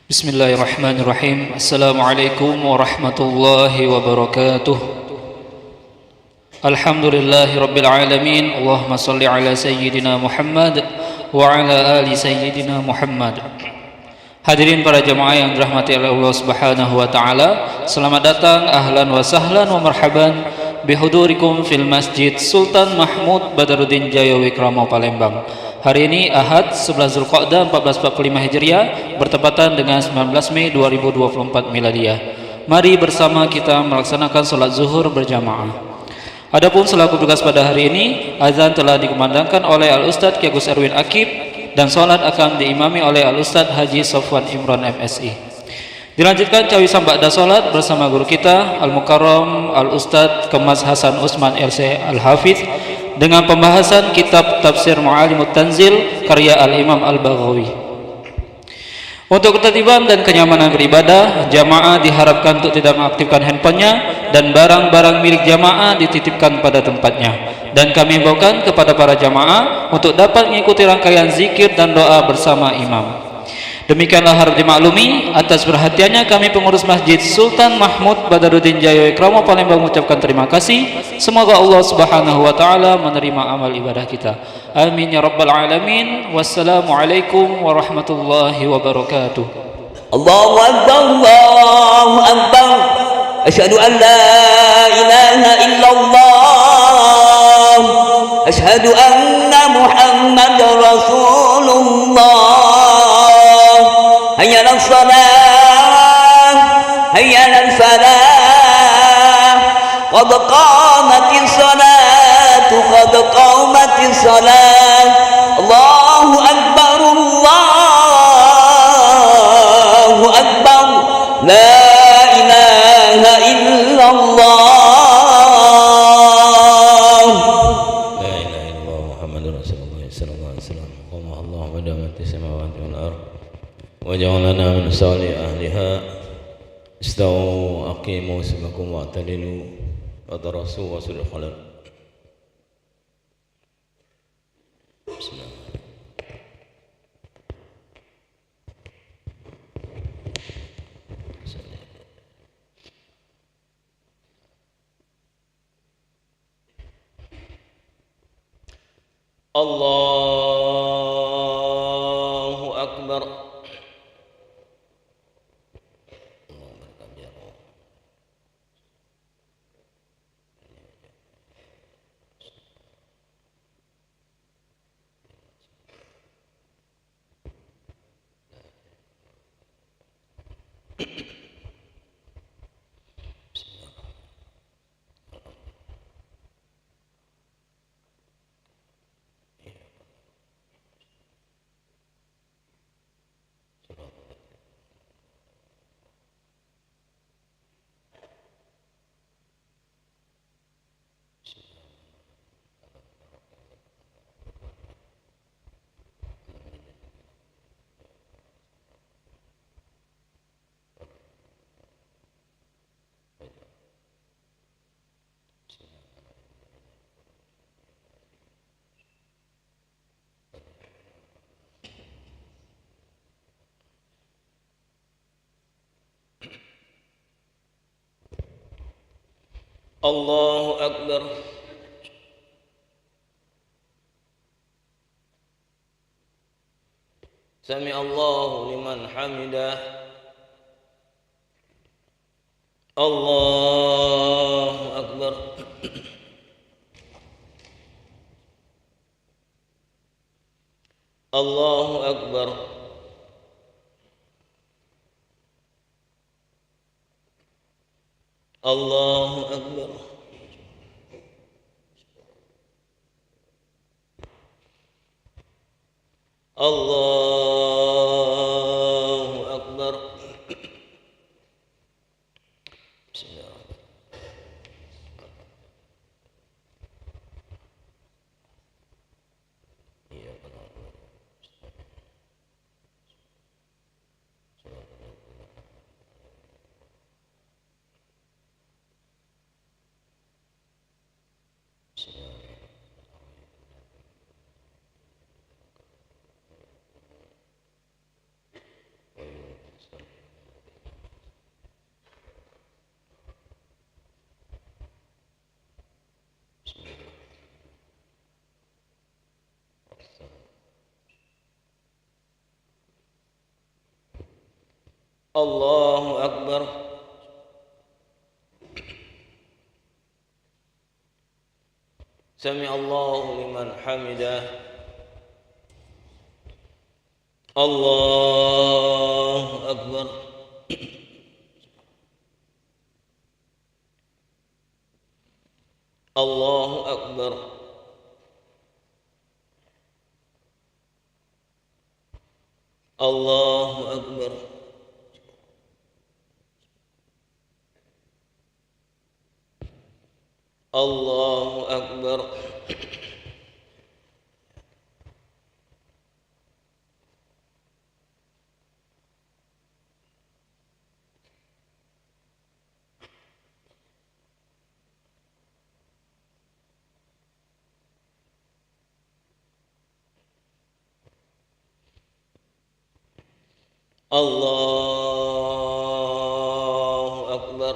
Bismillahirrahmanirrahim. Assalamualaikum warahmatullahi wabarakatuh. Alhamdulillahi rabbil alamin. Allahumma salli ala sayyidina Muhammad wa ala ali sayyidina Muhammad. Hadirin para jamaah yang dirahmati oleh Allah Subhanahu wa taala, selamat datang, ahlan wa sahlan wa marhaban bihudurikum fil Masjid Sultan Mahmud Badaruddin Jaya Wikrama Palembang. Hari ini Ahad 11 Zulqa'dah 1445 Hijriah bertepatan dengan 19 Mei 2024 Miladiah. Mari bersama kita melaksanakan salat zuhur berjamaah. Adapun selaku tugas pada hari ini, azan telah dikumandangkan oleh Al-Ustadz Ki Agus Erwin Akib dan salat akan diimami oleh Al-Ustadz Haji Sofwan Imran MSI. Dilanjutkan cawisan ba'da salat bersama guru kita Al-Mukarram Al-Ustadz Kemas Hasan Usman LC Al-Hafiz dengan pembahasan kitab Tafsir Mu'alimut Tanzil karya Al-Imam Al-Baghawi. Untuk ketertiban dan kenyamanan beribadah, jamaah diharapkan untuk tidak mengaktifkan handphonenya dan barang-barang milik jamaah dititipkan pada tempatnya. Dan kami himbaukan kepada para jamaah untuk dapat mengikuti rangkaian zikir dan doa bersama imam. Demikianlah harap dimaklumi. Atas perhatiannya kami pengurus Masjid Sultan Mahmud Badaruddin Jaya Wikrama Palembang mengucapkan terima kasih. Semoga Allah Subhanahu wa taala menerima amal ibadah kita. Amin ya rabbal alamin. Wassalamualaikum warahmatullahi wabarakatuh. Allahu akbar, Allahu akbar. Asyhadu an la ilaha illallah. Asyhadu anna Muhammadar Rasulullah. Hayya 'alas shalah, hayya 'alal falah. Qad qamatis salatu, qad qamatis salat. Allahu akbar, Allahu akbar. La ilaha illallah. La ilaha illallah Muhammadur Rasulullah sallallahu alaihi wasallam. Allah wa damati samawati wal ardh. وجعلنا من صالح أهلها استووا أقيموا سمكم واعتدلوا ودرسوا وسر الخلق. بسم الله. الله أكبر. Allahu Akbar. Sami Allahu liman hamidah. Allahu Akbar. Allahu Akbar. Allahu Akbar. Allahu Akbar. Allahu Akbar. Sami Allahu liman hamidah. Allahu Akbar. Allahu Akbar. Allahu Akbar. Allahu Akbar. Allahu Akbar.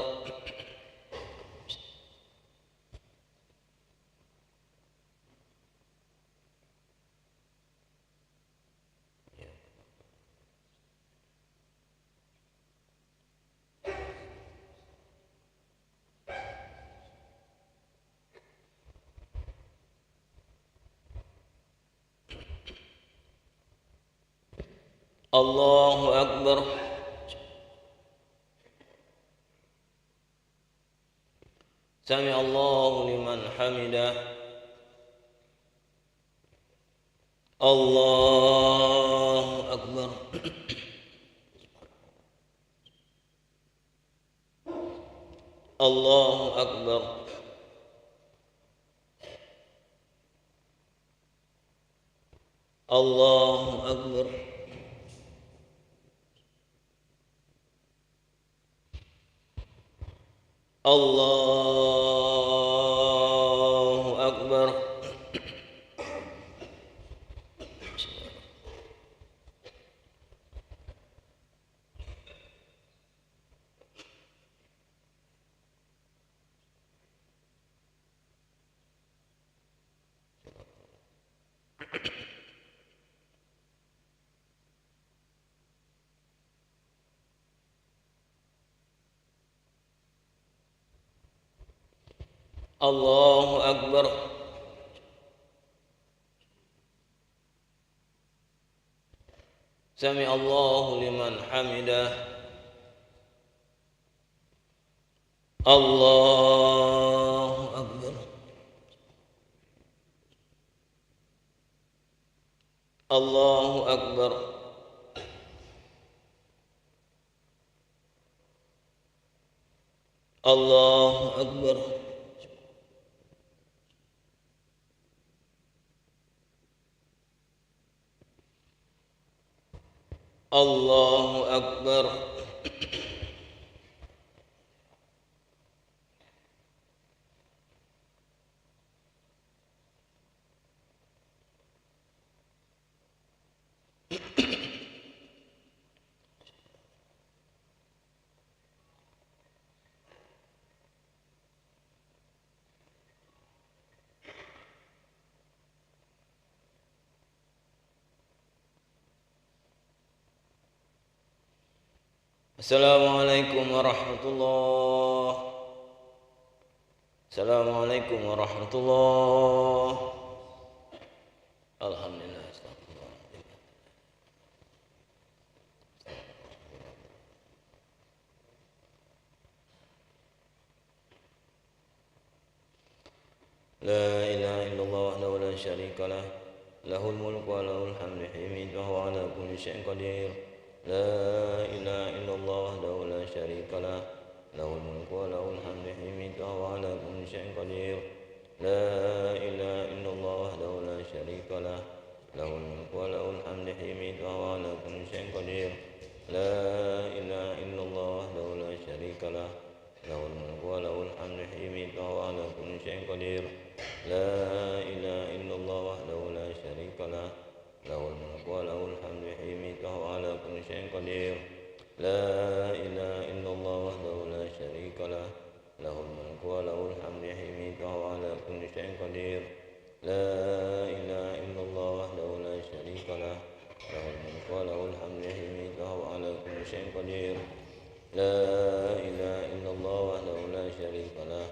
Allahu Akbar. Sami Allahu liman hamidah. Allahu Akbar. Allahu Akbar. Allahu Akbar. Allahu Akbar. Allahu Akbar. Sami Allahu liman hamidah. Allahu Akbar. Allahu Akbar. Allahu Akbar. Allahu Akbar. Assalamualaikum warahmatullahi. Assalamualaikum warahmatullahi. Alhamdulillah. La ilaha illallah wahdahu la syarika lah. Lahul mulku wa lahul hamdu himid wa huwa ala kulli syai'in qadir. La ilaha illallah wahdahu la syarika lah. Lahul mulku wa lahul hamdu himid wa huwa ala kulli syai'in qadir. La ilaha illallah wahdahu la syarika lah. Lahul mulku wa lahul hamdu himid wa huwa ala kulli syai'in qadir. La ilaha illallah wahdahu la syarika lah. Lahul mulku wa lahul hamdu himid wa huwa ala kulli syai'in qadir. La ilaha illallah wahdahu la syarika lah. Lahul mulku wa lahul hamdu himid wa huwa ala kulli syai'in qadir. La ilaha illallah wahdahu la syarika lah. Lahul mulku wa lahul hamdu himid wa huwa ala kulli syai'in qadir. شيء قدير لا إله إلا الله وحده لا شريك له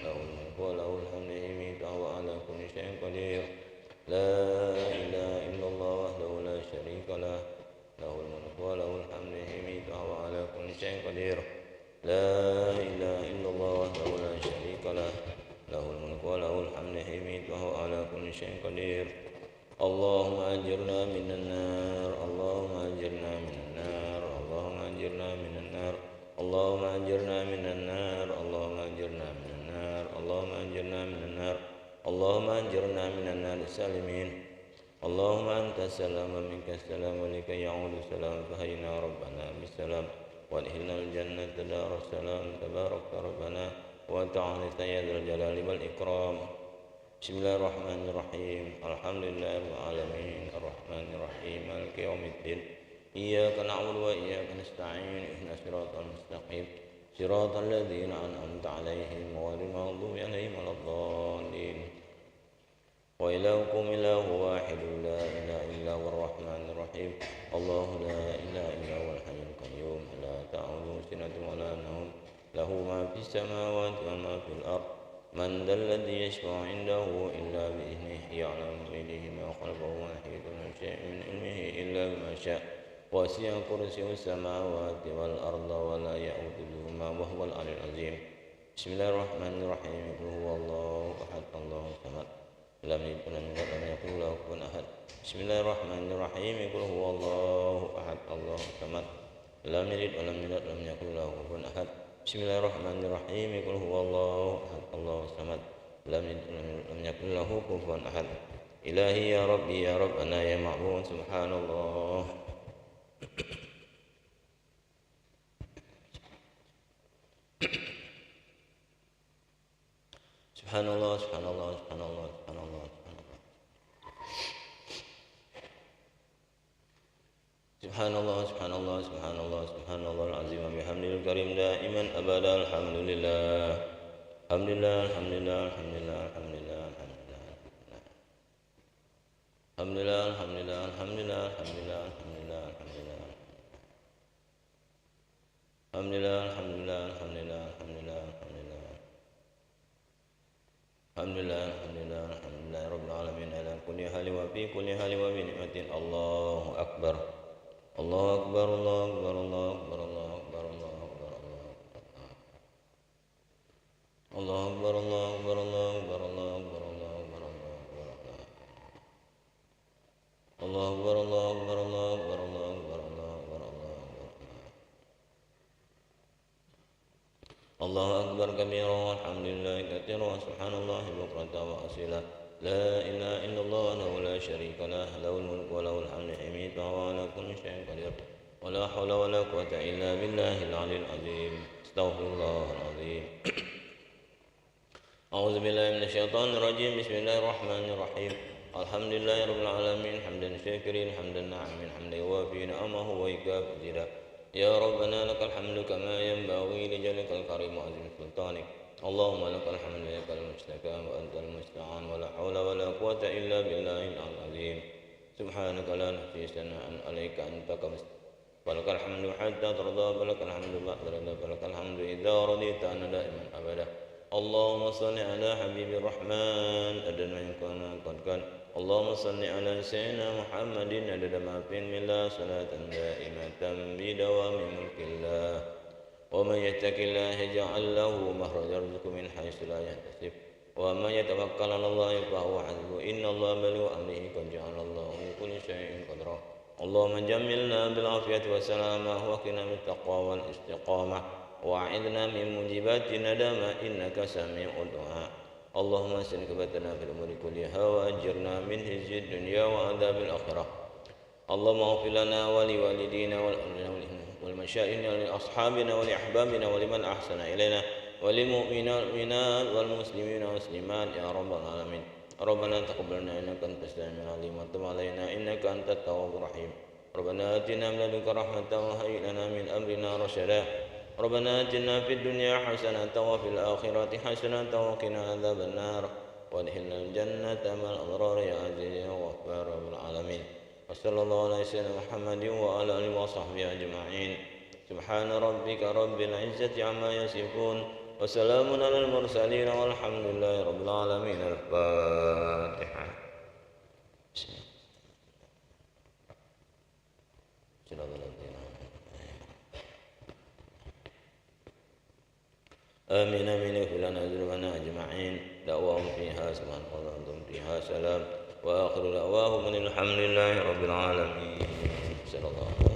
له الملك وله الحمد يميت وهو على كل شيء قدير لا إله إلا الله وحده لا شريك له له الملك وله الحمد يميت وهو على كل شيء قدير لا إله إلا الله وحده لا شريك له له الملك وله الحمد يميت وهو على كل شيء قدير اللهم أجرنا من النار اللهم أجرنا من النار اللهم أجرنا من النار اللهم أجرنا من النار اللهم أجرنا من النار اللهم أجرنا من النار اللهم أجرنا من النار السالمين اللهم أنت السلام ومنك السلام ولك يعود السلام فهينا ربنا بالسلام وادخلنا الجنة دار السلام تبارك ربنا وتعالى يا ذا الجلال والإكرام بسم الله الرحمن الرحيم الحمد لله رب العالمين الرحمن الرحيم مالك يوم الدين إياك نعبد وإياك نستعين اهدنا الصراط المستقيم صراط الذين أنعمت عليهم غير المغضوب عليهم ولا الضالين وإلهكم إله واحد لا إله إلا هو الرحمن الرحيم الله لا إله إلا هو الحي القيوم لا تأخذه سنة ولا نوم له ما في السماوات وما في الأرض من ذا الذي يشفع عنده إلا بإذنه يعلم بيده ما خلقه ولا يحيط بشيء من علمه إلا بما شاء وسع كرسيه السماوات والأرض ولا يئوده وهو العلي العظيم بسم الله الرحمن الرحيم قل هو الله أحد الله الصمد لم يلد ولم يولد ولم يكن له كفوا أحد بسم الله الرحمن الرحيم قل هو الله أحد الله الصمد لم يلد ولم يولد ولم يكن له كفوا أحد بسم الله الرحمن الرحيم قل هو الله أحد الله الصمد لم يلد ولم يكن له كفوا أحد إلهي يا ربي يا رب أنا يا معبود سبحان الله سبحان الله سبحان الله سبحان الله سبحان الله سبحان الله سبحان الله سبحان الله سبحان الله العظيم وبحمده الكريم دائما أبدا الحمد لله الحمد لله الحمد لله الحمد لله الحمد لله الحمد لله الحمد لله الحمد لله الحمد لله الحمد لله الحمد لله الحمد لله الحمد لله الحمد لله الحمد لله الحمد لله الحمد لله الحمد لله الحمد لله رب العالمين على كل حال وفي كل حال وبنعمة الله أكبر الله أكبر الله أكبر الله أكبر الله أكبر الله أكبر الله أكبر الله أكبر الله أكبر الله أكبر الله أكبر الله أكبر الله أكبر الله أكبر الله أكبر الله أكبر الله أكبر كبيرا والحمد لله كثيرا سبحان الله بكرة وأصيلا لا إله إلا الله وحده لا شريك له له الملك وله الحمد يميت وهو على كل شيء قدير ولا حول ولا قوة إلا بالله العلي العظيم استغفر الله العظيم أعوذ بالله من الشيطان الرجيم بسم الله الرحمن الرحيم الحمد لله رب العالمين حمدا شاكرين حمدا ناعمين حمدا يوافي نعمه ويكافئ مزيدا يا ربنا لك الحمد كما ينبغي لجلالك الكريم وعظيم سلطانك اللهم لك الحمد ولك المشتكى وأنت المستعان ولا حول ولا قوة إلا بالله العظيم سبحانك لا نحصي ثناء عليك أنت كما فلك الحمد حتى ترضى فلك الحمد بعد رضا فلك الحمد إذا رضيت أنا دائما أبدا اللهم صل على حبيب الرحمن أدنى ما كان قد كان اللهم صل على سيدنا محمد عدد ما في الله صلاة دائمة بدوام ملك الله ومن يتق الله يجعل له مخرجا يرزقه من حيث لا يحتسب ومن يتوكل على الله فهو حسبه إن الله بلغ أمره قد جعل الله لكل شيء قدرا اللهم جملنا بالعافية والسلامة وقنا بالتقوى والاستقامة وأعذنا من موجبات الندامة إنك سميع الدعاء اللهم أحسن عاقبتنا في الأمور كلها وأجرنا من خزي الدنيا وعذاب الآخرة اللهم اغفر لنا ولوالدينا والمشايخنا ولأصحابنا ولأحبابنا ولمن أحسن إلينا وللمؤمنين والمؤمنات والمسلمين والمسلمات يا رب العالمين ربنا تقبلنا إنك أنت السميع العليم وتب علينا إنك أنت التواب الرحيم ربنا آتنا من لدنك رحمة وهيئ لنا من أمرنا رشدا ربنا آتنا في الدنيا حسنة وفي الآخرة حسنة وقنا عذاب النار وادخلنا الجنة مع الأبرار يا عزيز يا غفار رب العالمين وصلى الله على سيدنا محمد وعلى آله وصحبه أجمعين سبحان ربك رب العزة عما يصفون وسلام على المرسلين والحمد لله رب العالمين. الفاتحة. آمين آمين اغفر لنا ذنوبنا أجمعين. دعواهم فيها سبحانك وأنتم فيها سلام وآخر دعواهم أن الحمد لله رب العالمين. صلى الله عليه وسلم.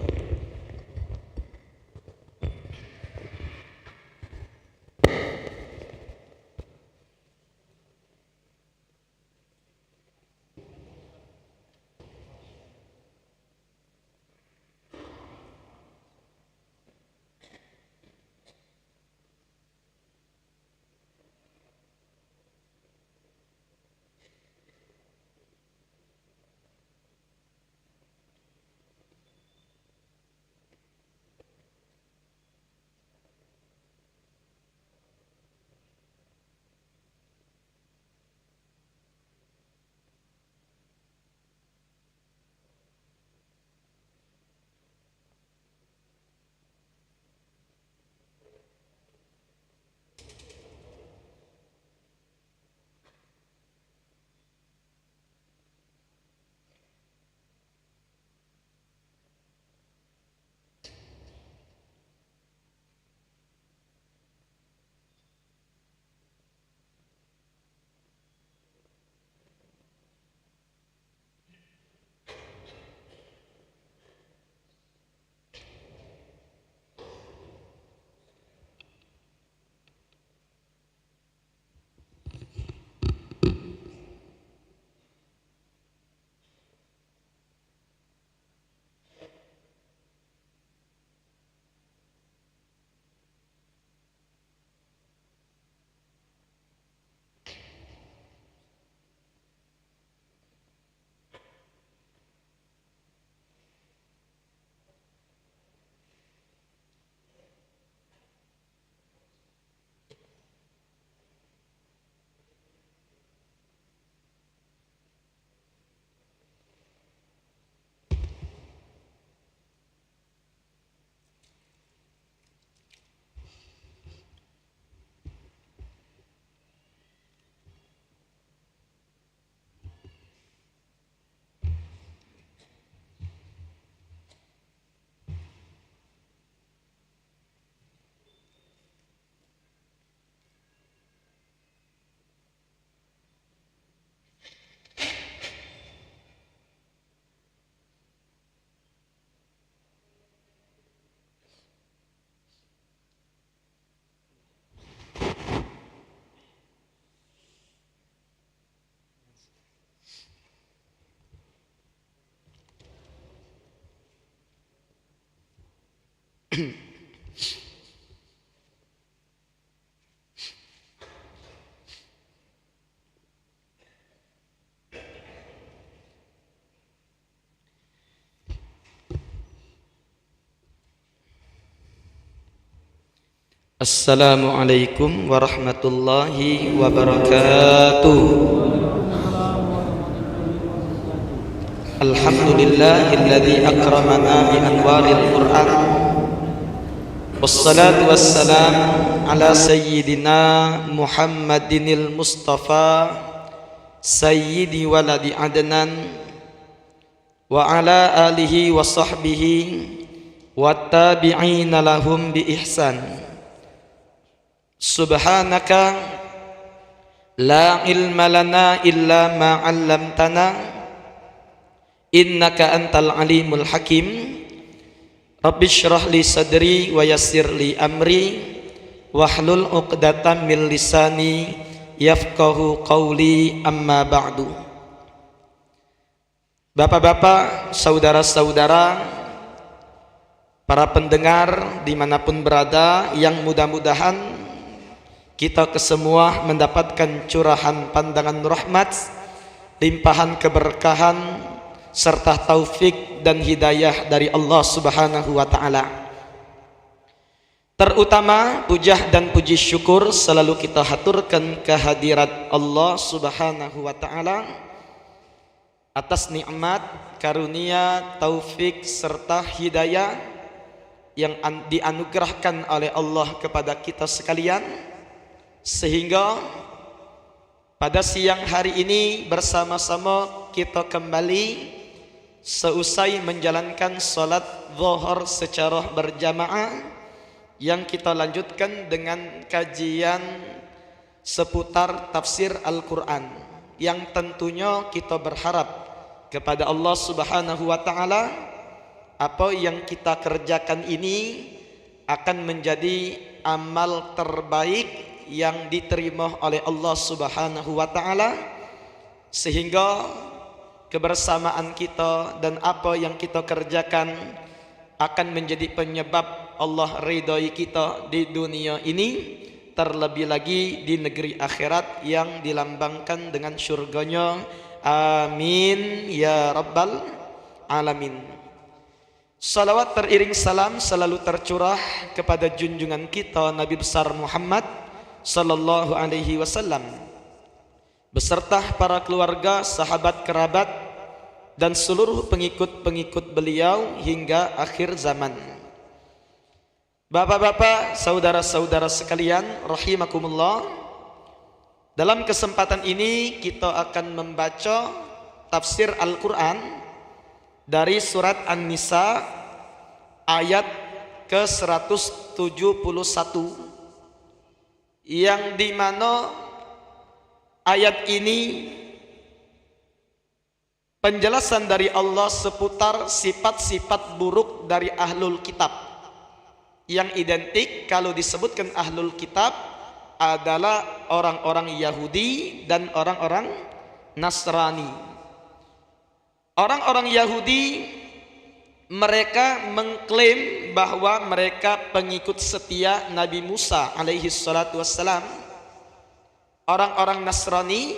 Assalamualaikum warahmatullahi wabarakatuh. Alhamdulillahilladzi akramana bi anwaril Qur'an. Wassalatu wassalam ala sayyidina Muhammadinil Mustafa sayyidi waladi Adnan wa ala alihi wa sahbihi wa tabi'ina lahum bi ihsan. Subhanaka la ilma lana illa ma 'allamtana innaka antal alimul hakim. Rabbi shrah li sadri wa yassir li amri wahlul 'uqdatam min lisani yafqahu qawli, amma ba'du. Bapak-bapak, saudara-saudara, para pendengar dimanapun berada, yang mudah-mudahan kita kesemua mendapatkan curahan pandangan rahmat, limpahan keberkahan, serta taufik dan hidayah dari Allah Subhanahu wa ta'ala. Terutama puja dan puji syukur selalu kita haturkan kehadirat Allah Subhanahu wa ta'ala atas nikmat, karunia, taufik serta hidayah yang dianugerahkan oleh Allah kepada kita sekalian, sehingga pada siang hari ini bersama-sama kita kembali seusai menjalankan salat zuhur secara berjamaah yang kita lanjutkan dengan kajian seputar tafsir Al-Quran, yang tentunya kita berharap kepada Allah Subhanahu wa Ta'ala apa yang kita kerjakan ini akan menjadi amal terbaik yang diterima oleh Allah Subhanahu wa Ta'ala, sehingga kebersamaan kita dan apa yang kita kerjakan akan menjadi penyebab Allah ridhai kita di dunia ini, terlebih lagi di negeri akhirat yang dilambangkan dengan syurganya. Amin ya rabbal alamin. Salawat teriring salam selalu tercurah kepada junjungan kita Nabi besar Muhammad sallallahu alaihi wasallam beserta para keluarga, sahabat, kerabat dan seluruh pengikut-pengikut beliau hingga akhir zaman. Bapak-bapak, saudara-saudara sekalian rahimakumullah, dalam kesempatan ini kita akan membaca tafsir Al-Quran dari surat An-Nisa ayat ke-171, yang dimana ayat ini penjelasan dari Allah seputar sifat-sifat buruk dari ahlul kitab, yang identik kalau disebutkan ahlul kitab adalah orang-orang Yahudi dan orang-orang Nasrani. Orang-orang Yahudi mereka mengklaim bahwa mereka pengikut setia Nabi Musa alaihi salatu wassalam. Orang-orang Nasrani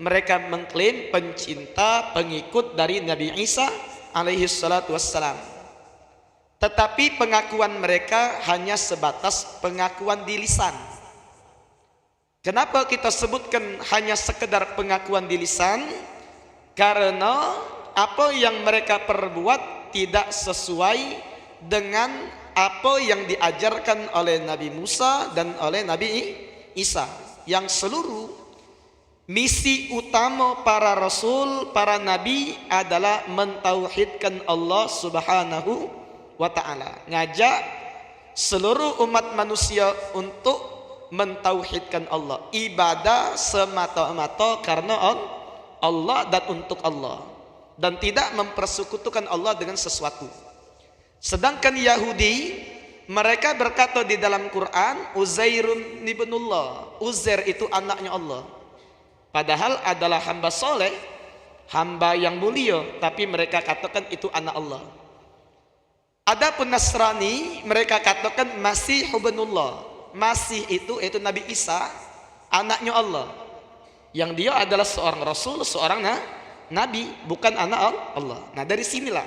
mereka mengklaim pencinta, pengikut dari Nabi Isa alaihi salatu wassalam. Tetapi pengakuan mereka hanya sebatas pengakuan di lisan. Kenapa kita sebutkan hanya sekedar pengakuan di lisan? Karena apa yang mereka perbuat tidak sesuai dengan apa yang diajarkan oleh Nabi Musa dan oleh Nabi Isa, yang seluruh misi utama para rasul, para nabi adalah mentauhidkan Allah Subhanahu wa Ta'ala, ngajak seluruh umat manusia untuk mentauhidkan Allah, ibadah semata-mata karena Allah dan untuk Allah, dan tidak mempersekutukan Allah dengan sesuatu. Sedangkan Yahudi mereka berkata di dalam Quran, Uzairun ibnullah, Uzair itu anaknya Allah, padahal adalah hamba soleh, hamba yang mulia, tapi mereka katakan itu anak Allah. Adapun Nasrani mereka katakan Masih ibnullah, Masih itu Nabi Isa, anaknya Allah, yang dia adalah seorang rasul, seorang nabi, bukan anak Allah. Nah, dari sinilah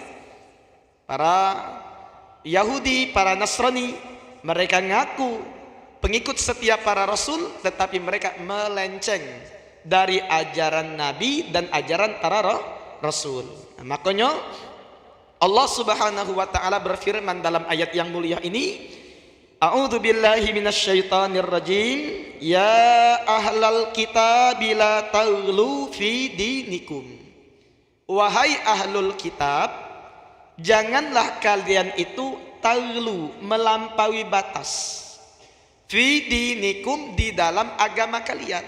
para Yahudi, para Nasrani mereka ngaku pengikut setia para rasul, tetapi mereka melenceng dari ajaran nabi dan ajaran para rasul. Nah, makanya Allah Subhanahu wa Ta'ala berfirman dalam ayat yang mulia ini, A'udzu billahi minasyaitonir rajim, ya ahlal kitab la taghlu fi dinikum. Wahai ahlul kitab, janganlah kalian itu taghlu, melampaui batas, fi dinikum, di dalam agama kalian,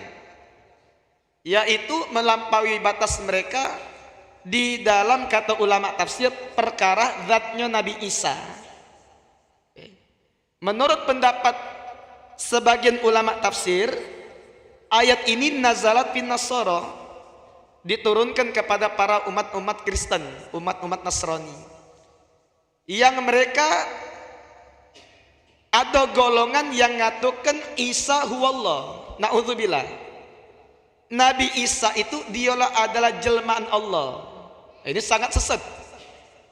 yaitu melampaui batas mereka di dalam, kata ulama tafsir, perkara zatnya Nabi Isa. Menurut pendapat sebagian ulama tafsir, ayat ini nazalat bin Nasara, diturunkan kepada para umat-umat Kristen, umat-umat Nasrani, yang mereka ada golongan yang ngatakan Isa huwallah, na'udzubillah, Nabi Isa itu dialah adalah jelmaan Allah. Ini sangat sesat.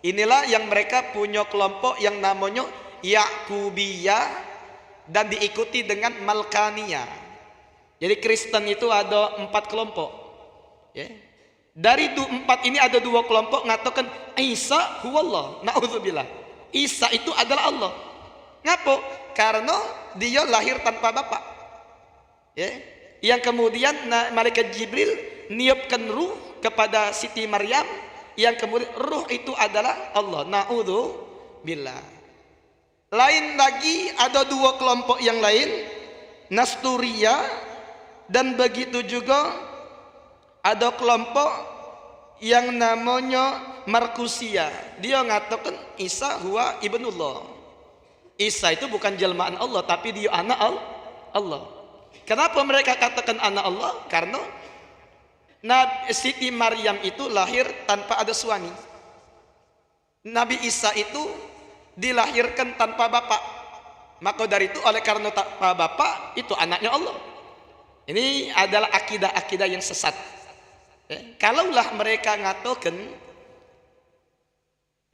Inilah yang mereka punya kelompok yang namanya Yakubiyah dan diikuti dengan Malkaniyah. Jadi Kristen itu ada 4 kelompok, ya. Dari 4 ini ada 2 kelompok ngatakan Isa huwallah, na'udzubillah, Isa itu adalah Allah. Ngapo? Karena dia lahir tanpa bapak. Ya. Yang kemudian malaikat Jibril niupkan ruh kepada Siti Maryam, yang kemudian ruh itu adalah Allah. Na'udzubillah. Lain lagi ada dua kelompok yang lain, Nasturia, dan begitu juga ada kelompok yang namanya Markusia. Dia ngatakan Isa huwa ibnullah. Isa itu bukan jelmaan Allah, tapi dia anak Allah. Kenapa mereka katakan anak Allah? Karena Siti Maryam itu lahir tanpa ada suami. Nabi Isa itu dilahirkan tanpa bapak. Maka dari itu, oleh karena tanpa bapak, itu anaknya Allah. Ini adalah akidah-akidah yang sesat. Kalaulah mereka ngatakan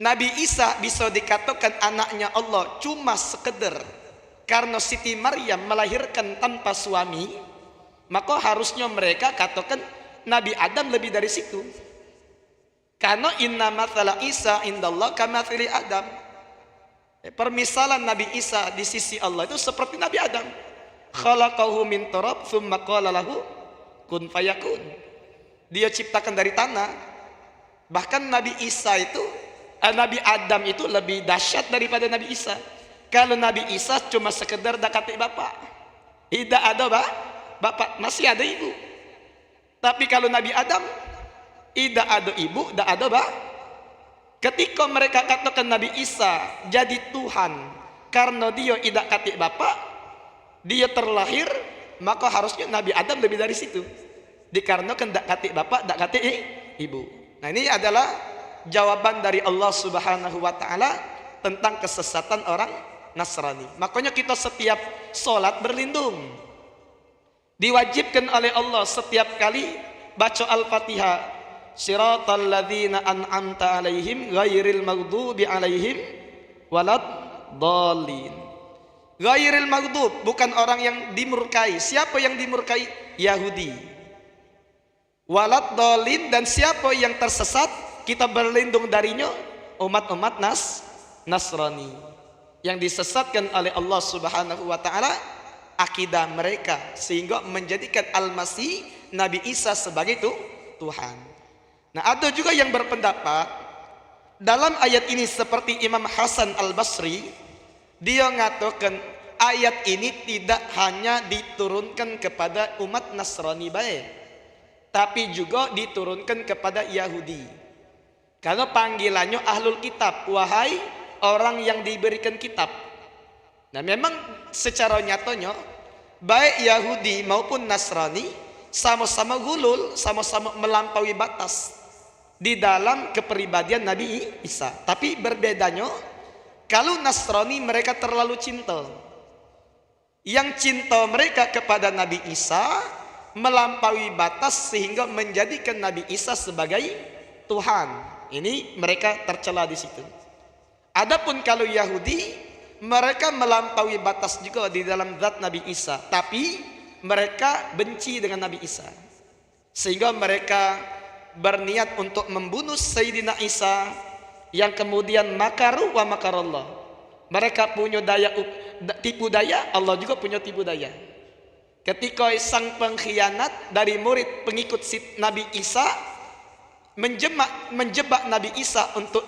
Nabi Isa bisa dikatakan anaknya Allah cuma sekedar karena Siti Maryam melahirkan tanpa suami, maka harusnya mereka katakan Nabi Adam lebih dari situ. Karena inna mathala Isa indallah kamathili Adam. Permisalan Nabi Isa di sisi Allah itu seperti Nabi Adam. Khalaqahu min turab thumma qala lahu kun fayakun. Dia ciptakan dari tanah. Bahkan Nabi Isa itu Nabi Adam itu lebih dahsyat daripada Nabi Isa. Kalau Nabi Isa cuma sekedar dakati bapak, tidak ada bapak, masih ada ibu. Tapi kalau Nabi Adam tidak ada ibu, tidak ada bapak. Ketika mereka katakan Nabi Isa jadi Tuhan karena dia tidak kati bapak, dia terlahir, maka harusnya Nabi Adam lebih dari situ. Dikarenakan tidak kati bapak, tidak kati ibu. Nah, ini adalah jawaban dari Allah Subhanahu wa taala tentang kesesatan orang Nasrani. Makanya kita setiap sholat berlindung. Diwajibkan oleh Allah setiap kali baca Al-Fatihah. Siratal ladzina an'amta alaihim ghairil maghdubi alaihim waladdallin. Ghairil maghdub, bukan orang yang dimurkai. Siapa yang dimurkai? Yahudi. Waladdallin, dan siapa yang tersesat? Kita berlindung darinya, umat-umat Nasrani yang disesatkan oleh Allah Subhanahu wa taala akidah mereka, sehingga menjadikan Al-Masih Nabi Isa sebagai Tuhan. Nah, ada juga yang berpendapat dalam ayat ini seperti Imam Hasan Al-Basri, dia mengatakan ayat ini tidak hanya diturunkan kepada umat Nasrani baik, tapi juga diturunkan kepada Yahudi. Karena panggilannya ahlul kitab, wahai orang yang diberikan kitab. Nah, memang secara nyatanya baik Yahudi maupun Nasrani sama-sama gulul, sama-sama melampaui batas di dalam kepribadian Nabi Isa. Tapi berbedanya, kalau Nasrani mereka terlalu cinta. Yang cinta mereka kepada Nabi Isa melampaui batas sehingga menjadikan Nabi Isa sebagai Tuhan. Ini mereka tercela di situ. Adapun kalau Yahudi, mereka melampaui batas juga di dalam zat Nabi Isa, tapi mereka benci dengan Nabi Isa, sehingga mereka berniat untuk membunuh Sayyidina Isa, yang kemudian makaru wa makarallah. Mereka punya daya tipu daya, Allah juga punya tipu daya. Ketika sang pengkhianat dari murid pengikut Nabi Isa menjebak Nabi Isa untuk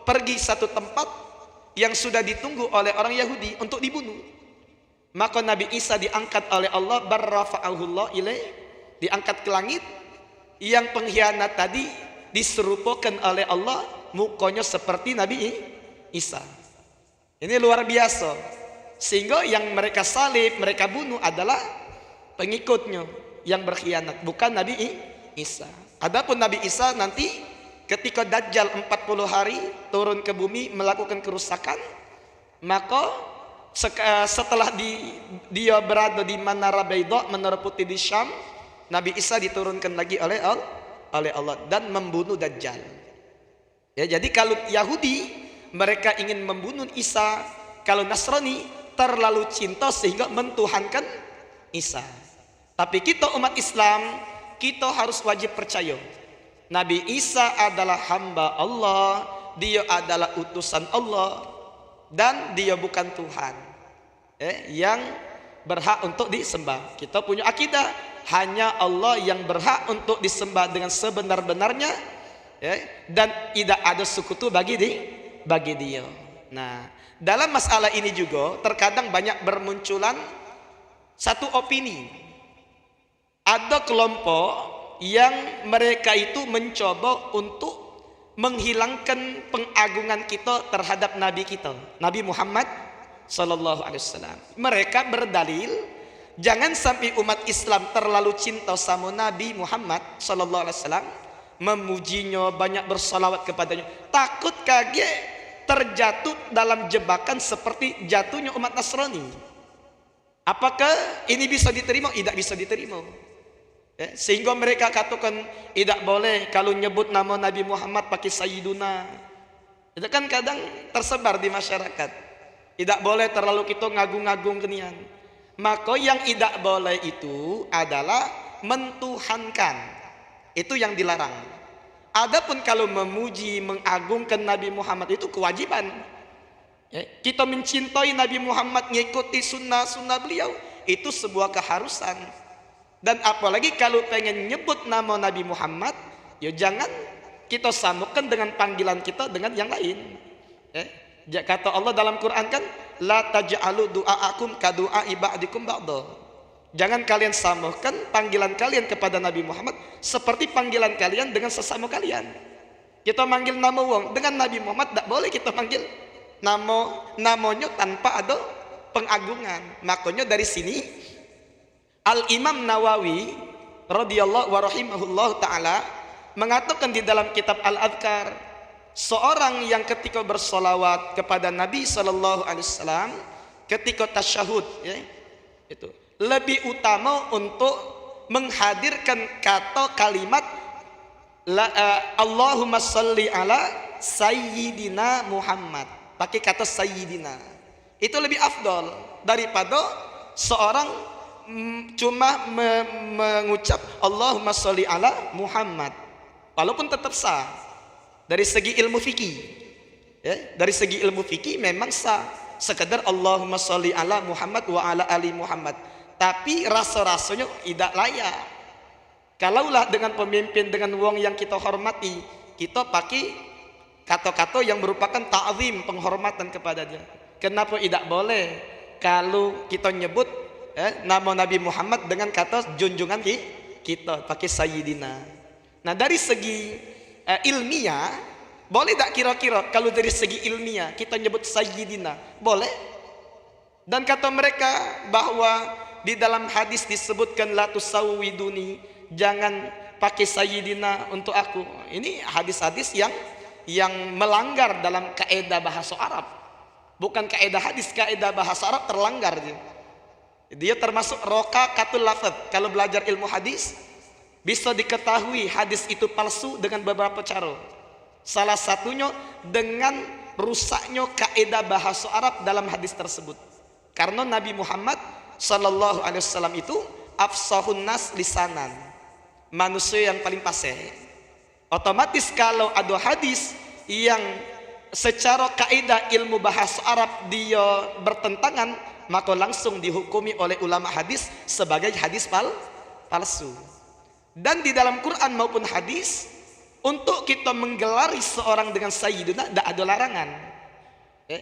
pergi satu tempat yang sudah ditunggu oleh orang Yahudi untuk dibunuh, maka Nabi Isa diangkat oleh Allah, barrafa'ahullah ilaih, diangkat ke langit. Yang pengkhianat tadi diserupakan oleh Allah, mukanya seperti Nabi Isa. Ini luar biasa. Sehingga yang mereka salib, mereka bunuh adalah pengikutnya yang berkhianat, bukan Nabi Isa. Adapun Nabi Isa nanti ketika Dajjal 40 hari turun ke bumi melakukan kerusakan, maka setelah dia berada di Menara Baidha, Menara Putih di Syam, Nabi Isa diturunkan lagi oleh Allah dan membunuh Dajjal. Ya, jadi kalau Yahudi mereka ingin membunuh Isa, kalau Nasrani terlalu cinta sehingga mentuhankan Isa. Tapi kita umat Islam, kita harus wajib percaya Nabi Isa adalah hamba Allah, dia adalah utusan Allah dan dia bukan Tuhan yang berhak untuk disembah. Kita punya akidah hanya Allah yang berhak untuk disembah dengan sebenar-benarnya, dan tidak ada sekutu bagi dia. Nah, dalam masalah ini juga terkadang banyak bermunculan satu opini. Ada kelompok yang mereka itu mencoba untuk menghilangkan pengagungan kita terhadap Nabi kita, Nabi Muhammad sallallahu alaihi wasallam. Mereka berdalil jangan sampai umat Islam terlalu cinta sama Nabi Muhammad sallallahu alaihi wasallam, memujinya, banyak bersalawat kepadanya, takut kaget terjatuh dalam jebakan seperti jatuhnya umat Nasrani. Apakah ini bisa diterima? Tidak bisa diterima. Sehingga mereka katakan tidak boleh kalau nyebut nama Nabi Muhammad pakai Sayyiduna. Itu kan kadang tersebar di masyarakat. Tidak boleh terlalu kita ngagung-ngagung kenian. Maka yang tidak boleh itu adalah mentuhankan. Itu yang dilarang. Adapun kalau memuji, mengagungkan Nabi Muhammad itu kewajiban. Kita mencintai Nabi Muhammad, mengikuti sunnah-sunnah beliau, itu sebuah keharusan. Dan apalagi kalau pengen nyebut nama Nabi Muhammad, ya jangan kita samakan dengan panggilan kita dengan yang lain. Kata Allah dalam Quran kan, la taj'alu du'aakum ka du'ai ba'dikum ba'da. Jangan kalian samakan panggilan kalian kepada Nabi Muhammad seperti panggilan kalian dengan sesama kalian. Kita manggil nama wong dengan Nabi Muhammad, tidak boleh kita manggil namanya tanpa ada pengagungan. Makanya dari sini Al-Imam Nawawi radhiyallahu wa rahimahullah ta'ala mengatakan di dalam kitab Al-Adhkar, seorang yang ketika bersolawat kepada Nabi sallallahu alaihi wasallam ketika tasyahud, itu lebih utama untuk menghadirkan kata kalimat Allahumma salli ala Sayyidina Muhammad, pakai kata Sayyidina, itu lebih afdal daripada seorang cuma mengucap Allahumma salli ala Muhammad, walaupun tetap sah dari segi ilmu fikih. Dari segi ilmu fikih memang sah sekedar Allahumma salli ala Muhammad wa ala ali Muhammad, tapi rasa-rasanya tidak layak. Kalaulah dengan pemimpin, dengan wong yang kita hormati, kita pakai kata-kata yang merupakan ta'zim, penghormatan kepada dia. Kenapa tidak boleh kalau kita nyebut nama Nabi Muhammad dengan kata junjungan kita, pakai Sayyidina. Nah, dari segi ilmiah, boleh tak kira-kira kalau dari segi ilmiah kita nyebut Sayyidina? Boleh. Dan kata mereka bahwa di dalam hadis disebutkan la tusawwiduni, jangan pakai Sayyidina untuk aku. Ini hadis-hadis yang melanggar dalam kaidah bahasa Arab. Bukan kaidah hadis, kaidah bahasa Arab terlanggar dia. Dia termasuk raqaqatul lafaz. Kalau belajar ilmu hadis bisa diketahui hadis itu palsu dengan beberapa cara. Salah satunya dengan rusaknya kaidah bahasa Arab dalam hadis tersebut. Karena Nabi Muhammad sallallahu alaihi wasallam itu afsahun nas lisanan, manusia yang paling fasih. Otomatis kalau ada hadis yang secara kaidah ilmu bahasa Arab dia bertentangan, maka langsung dihukumi oleh ulama hadis sebagai hadis palsu. Dan di dalam Quran maupun hadis, untuk kita menggelari seorang dengan Sayyiduna tidak ada larangan.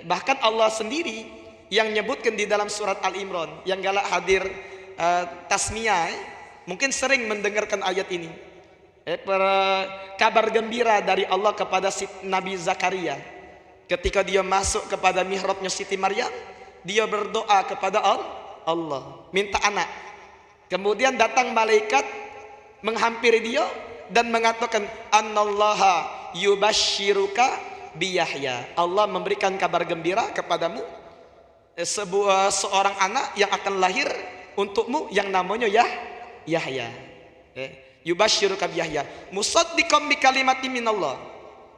Bahkan Allah sendiri yang nyebutkan di dalam surat Al-Imran, yang galak hadir tasmiyah mungkin sering mendengarkan ayat ini. Kabar gembira dari Allah kepada Nabi Zakaria ketika dia masuk kepada mihrabnya Siti Maryam, dia berdoa kepada Allah, minta anak. Kemudian datang malaikat menghampiri dia dan mengatakan annallaha yubashshiruka bi Yahya, Allah memberikan kabar gembira kepadamu seorang anak yang akan lahir untukmu yang namanya Yahya. Yubashshiruka bi Yahya musaddiqan bi kalimatin minallah,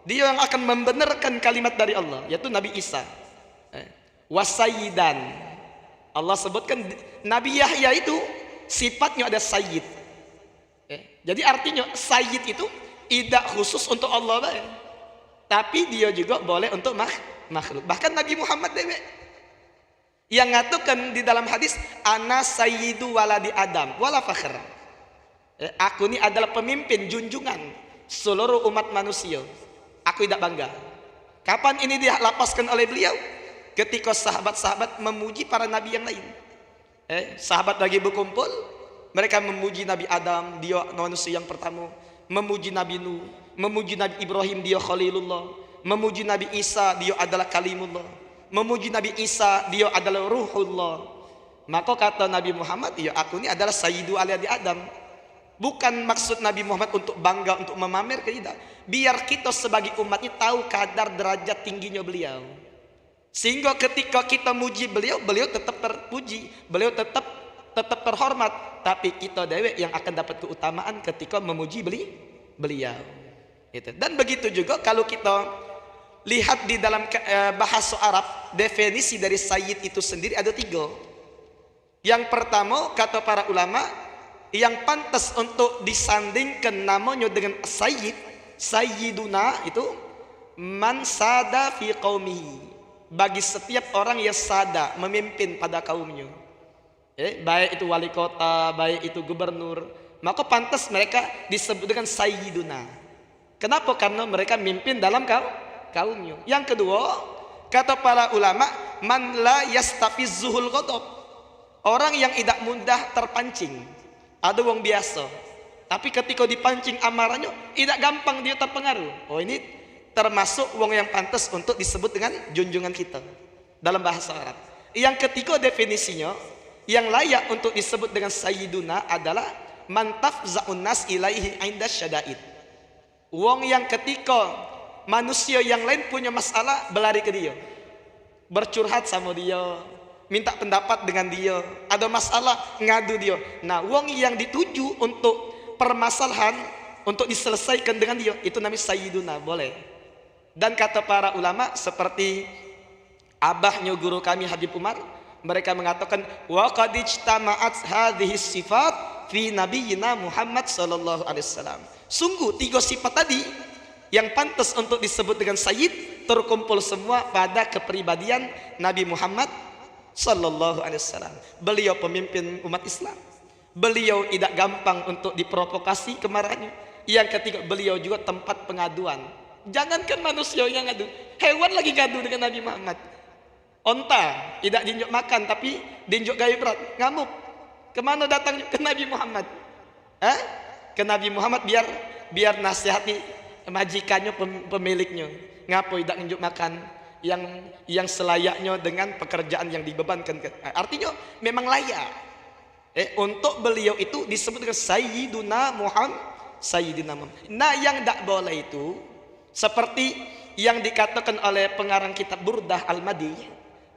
dia yang akan membenarkan kalimat dari Allah, yaitu Nabi Isa. Wasayyidan, Allah sebutkan Nabi Yahya itu sifatnya ada sayyid. Jadi artinya sayyid itu tidak khusus untuk Allah, tapi dia juga boleh untuk makhluk. Bahkan Nabi Muhammad dewe yang ngatakan di dalam hadis, ana sayyidu waladi Adam wala fakhr. Aku ini adalah pemimpin junjungan seluruh umat manusia. Aku tidak bangga. Kapan ini dilapaskan oleh beliau? Ketika sahabat-sahabat memuji para nabi yang lain. Sahabat lagi berkumpul, mereka memuji Nabi Adam, dia manusia yang pertama, memuji Nabi Nuh, memuji Nabi Ibrahim, dia Khalilullah, memuji Nabi Isa, dia adalah Kalimullah, memuji Nabi Isa, dia adalah Ruhullah. Maka kata Nabi Muhammad, ya aku ini adalah Sayyidu Aladi Adam. Bukan maksud Nabi Muhammad untuk bangga, untuk memamer, tidak. Biar kita sebagai umat ini tahu kadar derajat tingginya beliau. Sehingga ketika kita muji beliau, beliau tetap terpuji, beliau tetap terhormat. Tapi kita dewek yang akan dapat keutamaan ketika memuji beliau. Dan begitu juga kalau kita lihat di dalam bahasa Arab, definisi dari sayyid itu sendiri ada 3. Yang pertama, kata para ulama, yang pantas untuk disandingkan namanya dengan sayyid, sayyiduna itu man sada fi qaumihi, bagi setiap orang yang sada, memimpin pada kaumnya. Baik itu wali kota, baik itu gubernur, maka pantas mereka disebut dengan sayyiduna. Kenapa? Karena mereka memimpin dalam kaumnya. Yang kedua, kata para ulama, man la yastafizuhul ghadab, orang yang tidak mudah terpancing. Ada wong biasa, tapi ketika dipancing amarahnya tidak gampang dia terpengaruh. Oh, ini termasuk wong yang pantas untuk disebut dengan junjungan kita dalam bahasa Arab. Yang ketiga definisinya, yang layak untuk disebut dengan sayyiduna adalah man tafza'un nas ilaihi inda syada'id. Wong yang ketika manusia yang lain punya masalah berlari ke dia, bercurhat sama dia, minta pendapat dengan dia, ada masalah ngadu dia. Nah, wong yang dituju untuk permasalahan untuk diselesaikan dengan dia, itu namanya sayyiduna, boleh. Dan kata para ulama seperti abahnya guru kami Habib Umar, mereka mengatakan wa qad ijtama'at hadhihi sifat fi nabiyyina Muhammad sallallahu alaihi wasallam. Sungguh 3 sifat tadi yang pantas untuk disebut dengan sayyid terkumpul semua pada kepribadian Nabi Muhammad sallallahu alaihi wasallam. Beliau pemimpin umat Islam. Beliau tidak gampang untuk diprovokasi kemarahannya. Yang ketiga, beliau juga tempat pengaduan. Jangankan manusia yang ngadu, hewan lagi ngadu dengan Nabi Muhammad. Onta tidak diinjak makan tapi diinjak gaya berat, ngamuk. Kemana datang? Ke Nabi Muhammad. Ke Nabi Muhammad biar nasihati majikannya, pemiliknya. Ngapo tidak injak makan yang selayaknya dengan pekerjaan yang dibebankan. Artinya memang layak. Untuk beliau itu disebut dengan Sayyiduna Muhammad, Sayyidina Muhammad. Nah, yang tak boleh itu seperti yang dikatakan oleh pengarang kitab Burdah Al-Madi,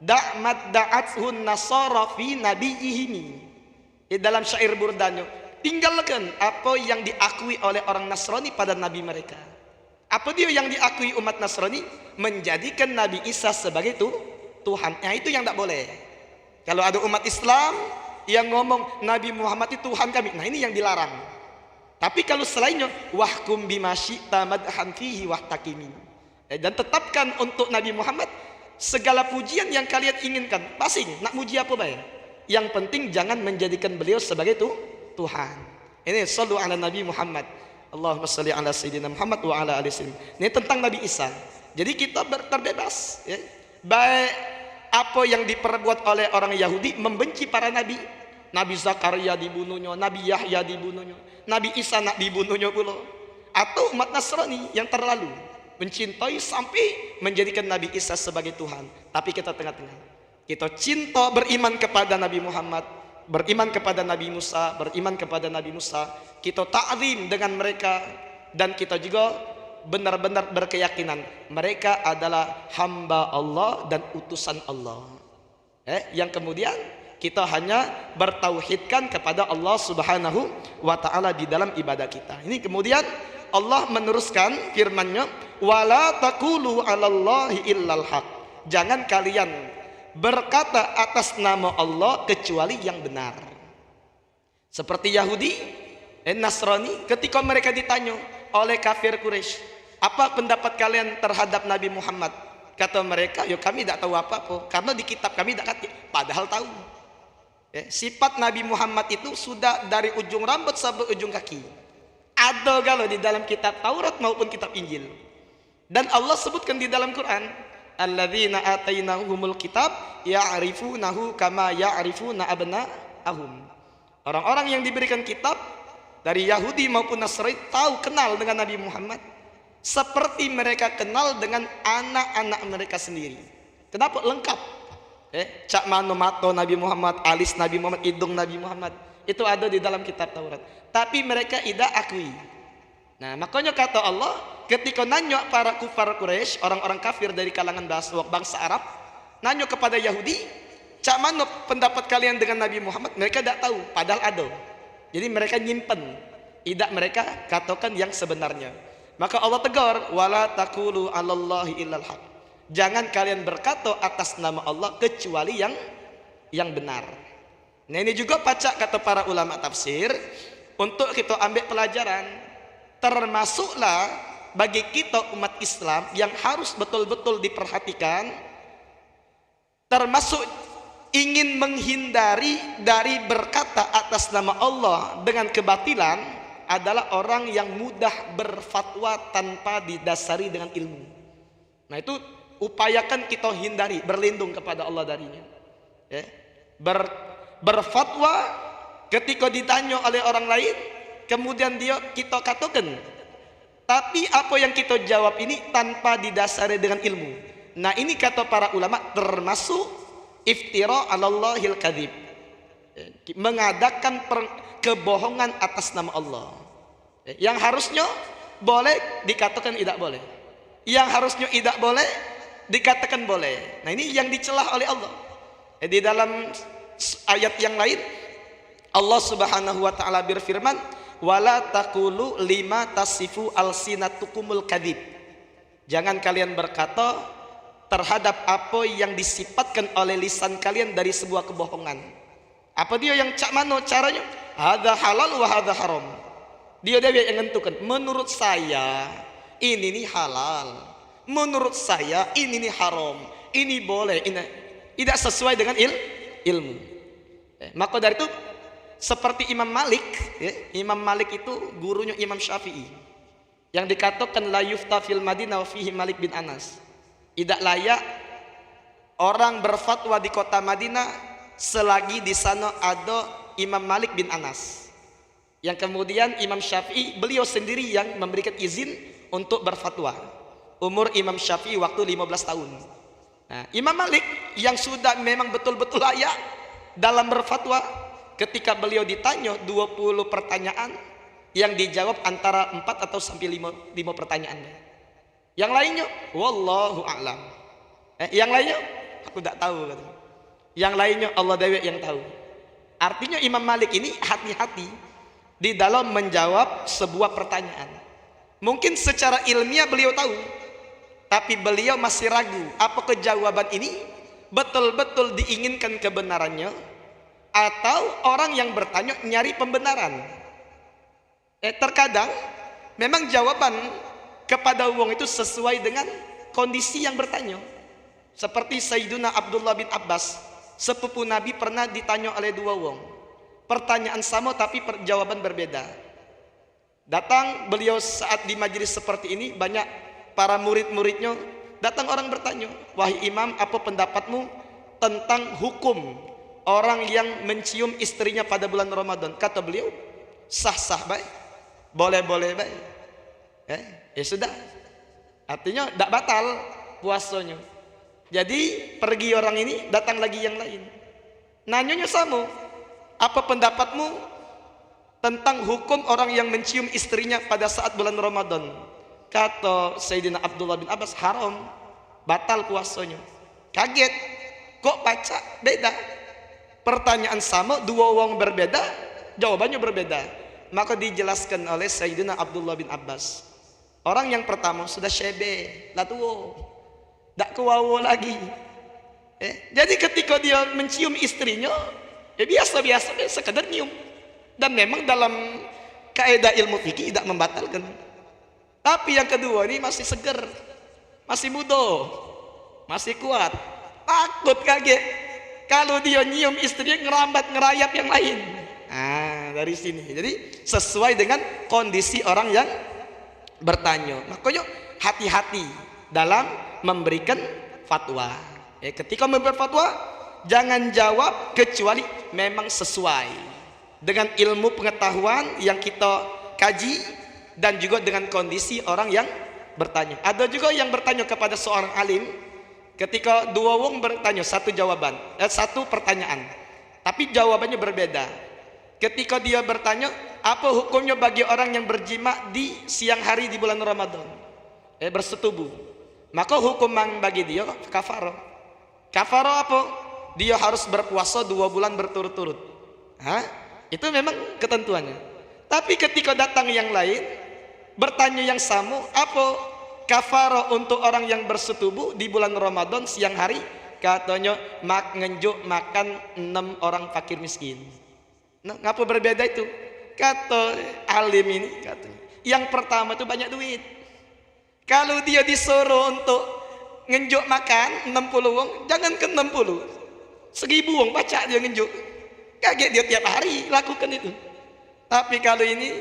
da'mat da'athun nasara fi nabiyihimi. Dalam syair burdahnya, tinggalkan apa yang diakui oleh orang Nasrani pada nabi mereka. Apa dia yang diakui umat Nasrani? Menjadikan Nabi Isa sebagai Tuhan. Nah, itu yang tak boleh. Kalau ada umat Islam yang ngomong Nabi Muhammad itu Tuhan kami, nah ini yang dilarang. Tapi kalau selainnya, wahkum bima syi'ta madhan fihi wahtakimi. Dan tetapkan untuk Nabi Muhammad segala pujian yang kalian inginkan. Pasing nak muji apa baik? Yang penting jangan menjadikan beliau sebagai Tuhan. Ini sallu ala Nabi Muhammad. Allahumma salli ala sayyidina Muhammad wa ala ali sayyidina. Ini tentang Nabi Isa. Jadi kita terbebas, ya. Baik apa yang diperbuat oleh orang Yahudi, membenci para nabi. Nabi Zakaria dibunuhnya, Nabi Yahya dibunuhnya, Nabi Isa nak dibunuhnya pula. Atau umat Nasrani yang terlalu mencintai sampai menjadikan Nabi Isa sebagai Tuhan. Tapi kita tengah-tengah. Kita cinta, beriman kepada Nabi Muhammad, beriman kepada Nabi Musa, beriman kepada Nabi Musa. Kita ta'zim dengan mereka, dan kita juga benar-benar berkeyakinan mereka adalah hamba Allah dan utusan Allah. Yang kemudian kita hanya bertauhidkan kepada Allah Subhanahu wa ta'ala di dalam ibadah kita. Ini kemudian Allah meneruskan firman-Nya, wala taqulu 'alallahi illal haq. Jangan kalian berkata atas nama Allah kecuali yang benar. Seperti Yahudi dan Nasrani ketika mereka ditanya oleh kafir Quraisy, Apa pendapat kalian terhadap Nabi Muhammad? Kata mereka, yo kami tidak tahu apa-apa karena di kitab kami tidak kata. Padahal tahu. Sifat Nabi Muhammad itu sudah dari ujung rambut sampai ujung kaki. Ada kalau di dalam kitab Taurat maupun kitab Injil. Dan Allah sebutkan di dalam Quran, alladzina atainahumul kitab ya'rifunahu kama ya'rifuna abna'ahum. Orang-orang yang diberikan kitab dari Yahudi maupun Nasrani tahu kenal dengan Nabi Muhammad seperti mereka kenal dengan anak-anak mereka sendiri. Kenapa? Lengkap. Cak mano mato Nabi Muhammad, alis Nabi Muhammad, hidung Nabi Muhammad, itu ada di dalam kitab Taurat. Tapi mereka tidak akui. Nah, makanya kata Allah, ketika nanya para kufar Quraisy, orang-orang kafir dari kalangan bangsa Arab, nanya kepada Yahudi, cak mano pendapat kalian dengan Nabi Muhammad? Mereka tidak tahu, padahal ada. Jadi mereka nyimpen, tidak mereka katakan yang sebenarnya. Maka Allah tegur, wala taqulu 'alallahi illal haq. Jangan kalian berkata atas nama Allah kecuali yang benar. Nah, ini juga pacak kata para ulama tafsir untuk kita ambil pelajaran. Termasuklah bagi kita umat Islam yang harus betul-betul diperhatikan, termasuk ingin menghindari dari berkata atas nama Allah dengan kebatilan adalah orang yang mudah berfatwa tanpa didasari dengan ilmu. Nah, itu upayakan kita hindari, berlindung kepada Allah darinya. Berfatwa ketika ditanya oleh orang lain, kemudian kita katakan, tapi apa yang kita jawab ini tanpa didasari dengan ilmu. Nah, ini kata para ulama termasuk iftira 'alallahil kadzib, mengadakan kebohongan atas nama Allah. Yang harusnya boleh dikatakan tidak boleh, yang harusnya tidak boleh dikatakan boleh. Nah, ini yang dicelah oleh Allah. Di dalam ayat yang lain Allah Subhanahu wa taala berfirman, wala taqulu lima tasifu alsinatukumul kadzib. Jangan kalian berkata terhadap apa yang disifatkan oleh lisan kalian dari sebuah kebohongan. Apa dia yang cak mano caranya? Hadza halal wa hadza haram. Dia yang menentukan, menurut saya ini nih halal, menurut saya ini nih haram, ini boleh, ini tidak sesuai dengan ilmu. Maka dari itu seperti Imam Malik, Imam Malik itu gurunya Imam Syafi'i, yang dikatakan la yufta fil Madinah wa fihi Malik bin Anas. Tidak layak orang berfatwa di kota Madinah selagi di sana ada Imam Malik bin Anas. Yang kemudian Imam Syafi'i beliau sendiri yang memberikan izin untuk berfatwa. Umur Imam Syafi'i waktu 15 tahun. Nah, Imam Malik yang sudah memang betul-betul layak dalam berfatwa, ketika beliau ditanya 20 pertanyaan, yang dijawab antara 4 atau sampai 5 pertanyaan. Yang lainnya wallahu a'lam. Yang lainnya aku tidak tahu. Yang lainnya Allah Dewi yang tahu. Artinya Imam Malik ini hati-hati di dalam menjawab sebuah pertanyaan. Mungkin secara ilmiah beliau tahu, tapi beliau masih ragu apakah jawaban ini betul-betul diinginkan kebenarannya atau orang yang bertanya nyari pembenaran. Terkadang memang jawaban kepada wong itu sesuai dengan kondisi yang bertanya. Seperti Sayyiduna Abdullah bin Abbas, sepupu Nabi, pernah ditanya oleh dua wong, pertanyaan sama tapi jawaban berbeda. Datang beliau saat di majelis seperti ini, banyak para murid-muridnya, datang orang bertanya, wahai imam, apa pendapatmu tentang hukum orang yang mencium istrinya pada bulan Ramadan? Kata beliau, sah-sah baik, boleh-boleh baik. Ya sudah, artinya tidak batal puasanya. Jadi pergi orang ini, datang lagi yang lain, nanyanya sama, apa pendapatmu tentang hukum orang yang mencium istrinya pada saat bulan Ramadan? Kata Sayyidina Abdullah bin Abbas, haram, batal puasanya. Kaget, kok baca beda? Pertanyaan sama, dua orang berbeda, jawabannya berbeda. Maka dijelaskan oleh Sayyidina Abdullah bin Abbas, orang yang pertama sudah syebe, lah tua, tak kewawo lagi. Jadi ketika dia mencium istrinya, ya biasa-biasa, sekadar nyium. Dan memang dalam kaidah ilmu fikih tidak membatalkan. Tapi yang kedua ini masih seger, masih muda, masih kuat. Takut kaget kalau dia nyium istrinya ngerambat ngerayap yang lain. Dari sini. Jadi sesuai dengan kondisi orang yang bertanya. Makanya hati-hati dalam memberikan fatwa. Ketika memberikan fatwa, jangan jawab kecuali memang sesuai dengan ilmu pengetahuan yang kita kaji dan juga dengan kondisi orang yang bertanya. Ada juga yang bertanya kepada seorang alim, ketika dua wong bertanya satu jawaban, satu pertanyaan, tapi jawabannya berbeda. Ketika dia bertanya, apa hukumnya bagi orang yang berjima di siang hari di bulan Ramadan, bersetubuh, maka hukuman bagi dia kafarah. Kafarah apa? Dia harus berpuasa 2 bulan berturut-turut. Itu memang ketentuannya. Tapi ketika datang yang lain bertanya yang sama, apa kafarah untuk orang yang bersetubuh di bulan Ramadan siang hari? Katanya ngenjuk makan 6 orang fakir miskin. Nah, ngapa berbeda itu? Kata alim ini, katanya yang pertama itu banyak duit. Kalau dia disuruh untuk ngenjuk makan 60 wong, jangan ke 60, 1000 wong baca dia ngenjuk. Kaget dia tiap hari lakukan itu. Tapi kalau ini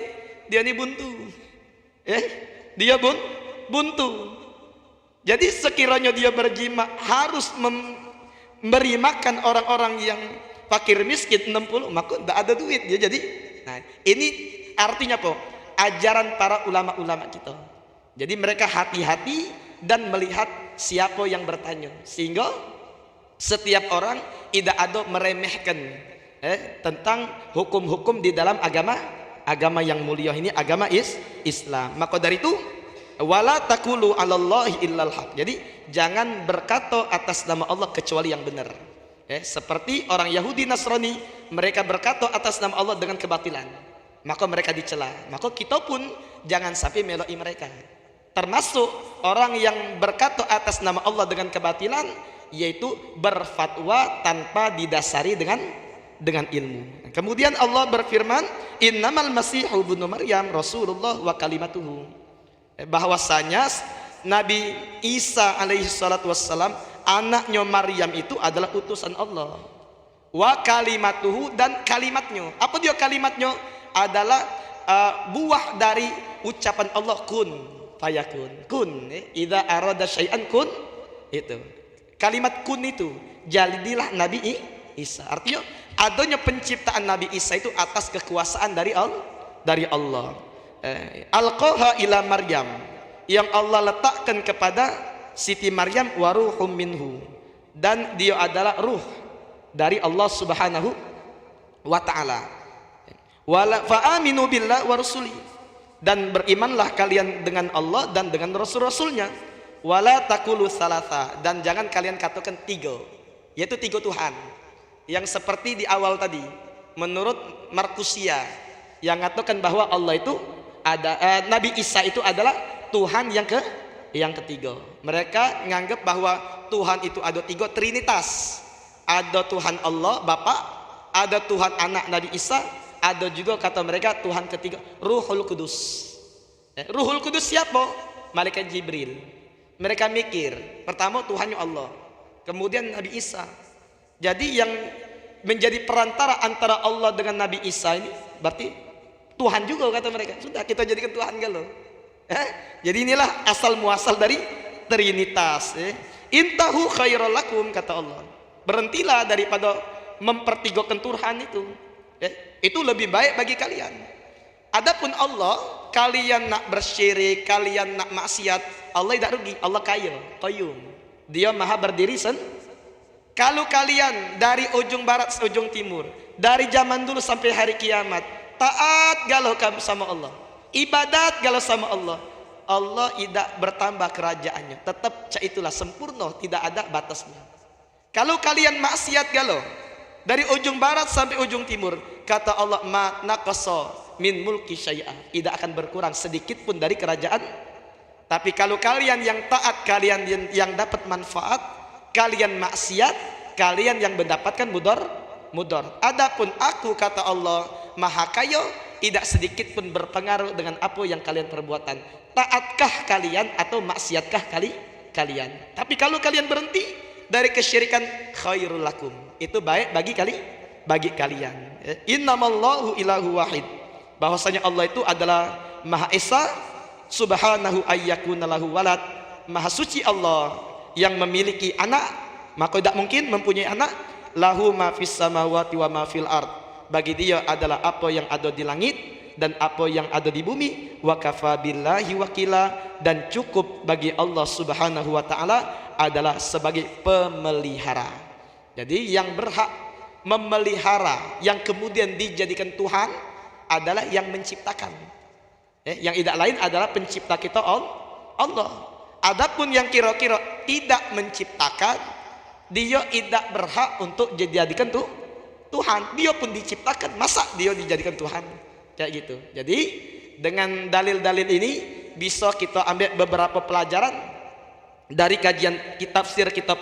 dia ini buntu. Dia buntu. Jadi sekiranya dia berjima harus memberi makan orang-orang yang fakir miskin 60, maka tidak ada duit dia. Jadi ini artinya apa? Ajaran para ulama-ulama kita. Jadi mereka hati-hati dan melihat siapa yang bertanya, sehingga setiap orang tidak ada meremehkan tentang hukum-hukum di dalam agama yang mulia ini, agama Islam. Maka dari itu, wala taqulu 'alallahi illal haq. Jadi jangan berkata atas nama Allah kecuali yang benar. Seperti orang Yahudi Nasrani, mereka berkata atas nama Allah dengan kebatilan, maka mereka dicela. Maka kita pun jangan sampai meloi mereka. Termasuk orang yang berkata atas nama Allah dengan kebatilan, yaitu berfatwa tanpa didasari dengan ilmu. Kemudian Allah berfirman, innamal masihu ibnu Maryam rasulullah wa kalimatuhu. Bahwasanya Nabi Isa alaihi salatu wassalam, anaknya Maryam itu adalah utusan Allah. Wa kalimatuhu, dan kalimatnya. Apa dia kalimatnya? Adalah buah dari ucapan Allah, kun fayakun. Kun, idza arada syai'an kun, itu. Kalimat kun itu, jadilah Nabi Isa. Artinya adanya penciptaan Nabi Isa itu atas kekuasaan dari Allah. Alqaha ila Maryam, yang Allah letakkan kepada Siti Maryam, wa ruhum minhu, dan dia adalah ruh dari Allah Subhanahu wa taala. Wala fa aminu billah wa rusuli, dan berimanlah kalian dengan Allah dan dengan rasul-rasulnya. Wala taqulu salasa, dan jangan kalian katakan 3, yaitu 3 Tuhan. Yang seperti di awal tadi, menurut Markusia yang mengatakan bahwa Allah itu ada, Nabi Isa itu adalah Tuhan yang ketiga. Mereka menganggap bahwa Tuhan itu ada 3, Trinitas. Ada Tuhan Allah Bapa, ada Tuhan Anak Nabi Isa, ada juga kata mereka Tuhan ketiga, Ruhul Kudus. Ruhul Kudus siapa? Malaikat Jibril. Mereka mikir pertama Tuhannya Allah, kemudian Nabi Isa. Jadi yang menjadi perantara antara Allah dengan Nabi Isa ini berarti Tuhan juga, kata mereka. Sudah kita jadikan Tuhan galau. Jadi inilah asal muasal dari Trinitas. Intahu khairul lakum, kata Allah. Berhentilah daripada mempertigakan Tuhan itu. Itu lebih baik bagi kalian. Adapun Allah, kalian nak bersyirik, kalian nak maksiat, Allah tidak rugi. Allah kaya, qayyum. Dia maha berdiri Kalau kalian dari ujung barat ke ujung timur, dari zaman dulu sampai hari kiamat, taat galau kamu sama Allah, ibadat galau sama Allah, Allah tidak bertambah kerajaannya, tetap itulah sempurna, tidak ada batasnya. Kalau kalian maksiat galau dari ujung barat sampai ujung timur, kata Allah, ma naqasa min mulki syai'a, tidak akan berkurang sedikit pun dari kerajaan. Tapi kalau kalian yang taat, kalian yang dapat manfaat, kalian maksiat, kalian yang mendapatkan mudor. Adapun aku, kata Allah, maha kaya, tidak sedikit pun berpengaruh dengan apa yang kalian perbuatan. Taatkah kalian atau maksiatkah kalian? Tapi kalau kalian berhenti dari kesyirikan, khairul lakum, itu baik bagi kalian. Innamallahu ilahu wahid, bahwasanya Allah itu adalah Maha Esa, subhanahu ayyakuna lahu walad, Maha suci Allah yang memiliki anak, maka tidak mungkin mempunyai anak. Lahu ma fis samawati wa ma fil ard, bagi dia adalah apa yang ada di langit dan apa yang ada di bumi. Wa kafa billahi wakila, dan cukup bagi Allah subhanahu wa ta'ala adalah sebagai pemelihara. Jadi yang berhak memelihara, yang kemudian dijadikan Tuhan, adalah yang menciptakan. Yang tidak lain adalah pencipta kita Allah. Adapun yang kira-kira tidak menciptakan, dia tidak berhak untuk dijadikan Tuhan. Dia pun diciptakan, masa dia dijadikan Tuhan? Kayak gitu. Jadi dengan dalil-dalil ini bisa kita ambil beberapa pelajaran dari kajian kitab tafsir kita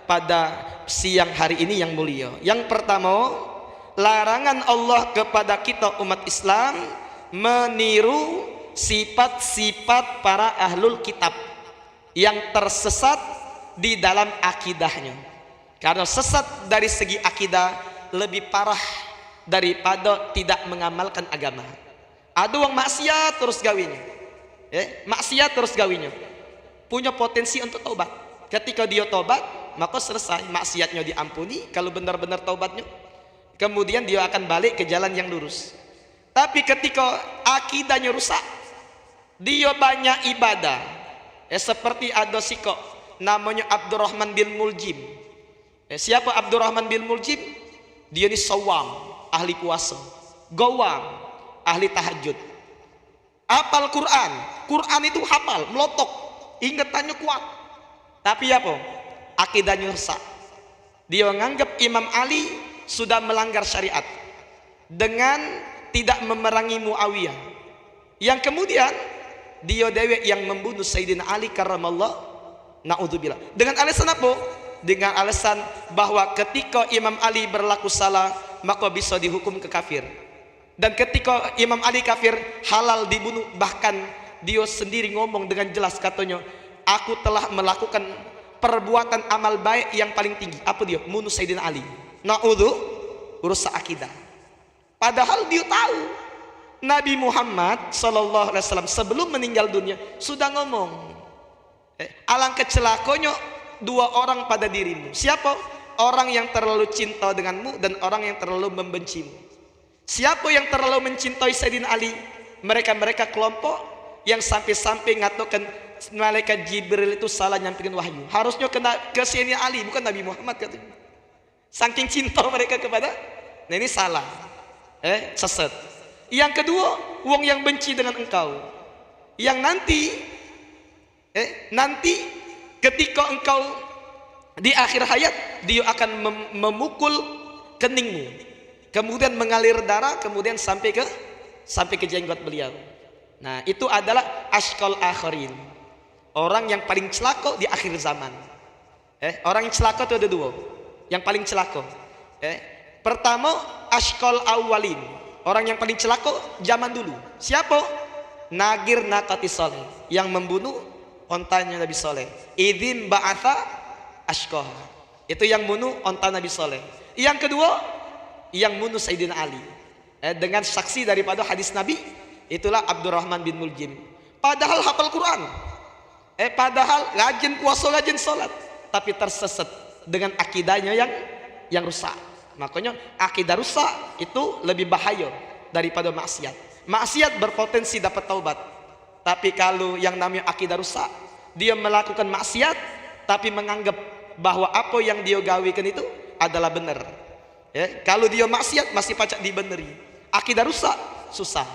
pada siang hari ini yang mulia. Yang pertama, larangan Allah kepada kita umat Islam meniru sifat-sifat para ahlul kitab yang tersesat di dalam akidahnya. Karena sesat dari segi akidah lebih parah daripada tidak mengamalkan agama. Ada orang maksiat terus gawinya, maksiat terus gawinya, punya potensi untuk taubat. Ketika dia taubat, maka selesai, maksiatnya diampuni kalau benar-benar taubatnya, kemudian dia akan balik ke jalan yang lurus. Tapi ketika akidahnya rusak, dia banyak ibadah, seperti ada siko namanya Abdurrahman bin Muljim. Siapa Abdurrahman bin Muljim? Dia ini sawam, ahli puasa, gawam, ahli tahajud, hafal Quran. Quran itu hafal, melotok, ingatannya kuat. Tapi apa? Akidahnya rusak. Dia menganggap Imam Ali sudah melanggar syariat dengan tidak memerangi Muawiyah, yang kemudian dia dewek yang membunuh Sayyidina Ali karramallahu naudzubillah. Dengan alasan apa? Dengan alasan bahwa ketika Imam Ali berlaku salah, maka bisa dihukum ke kafir. Dan ketika Imam Ali kafir, halal dibunuh. Bahkan dia sendiri ngomong dengan jelas, katanya, aku telah melakukan perbuatan amal baik yang paling tinggi. Apa dia? Bunuh Sayyidina Ali. Naudzubillah, rusak akidah. Padahal dia tahu Nabi Muhammad SAW sebelum meninggal dunia sudah ngomong, alangkah celakanya dua orang pada dirimu. Siapa? Orang yang terlalu cinta denganmu dan orang yang terlalu membencimu. Siapa yang terlalu mencintai Sayyidina Ali? Mereka kelompok yang sampai-sampai ngatakan malaikat Jibril itu salah nyampaikan wahyu. Harusnya kena ke Sayyidina Ali, bukan Nabi Muhammad, katanya. Saking cinta mereka kepada, nah ini salah, sesat. Yang kedua, wong yang benci dengan engkau, yang nanti ketika engkau di akhir hayat, dia akan memukul keningmu, kemudian mengalir darah, kemudian sampai ke jenggot beliau. Nah, itu adalah ashqal akhirin, orang yang paling celaka di akhir zaman. Orang yang celaka itu ada dua, yang paling celaka. Pertama, ashqal awalin, orang yang paling celaka zaman dulu. Siapa? Nagir Naqati Soleh, yang membunuh ontanya Nabi Soleh. Idzin ba'atha ashqah, itu yang bunuh onta Nabi Soleh. Yang kedua, yang bunuh Sayyidina Ali, dengan saksi daripada hadis Nabi, itulah Abdurrahman bin Muljim. Padahal hafal Quran, padahal rajin puasa, rajin sholat, tapi tersesat dengan akidahnya yang rusak. Makanya akidah rusak itu lebih bahaya daripada maksiat. Maksiat berpotensi dapat taubat, tapi kalau yang namanya akidah rusak, dia melakukan maksiat tapi menganggap bahwa apa yang dia gawikan itu adalah benar. Kalau dia maksiat masih pacak dibeneri. Akidah rusak susah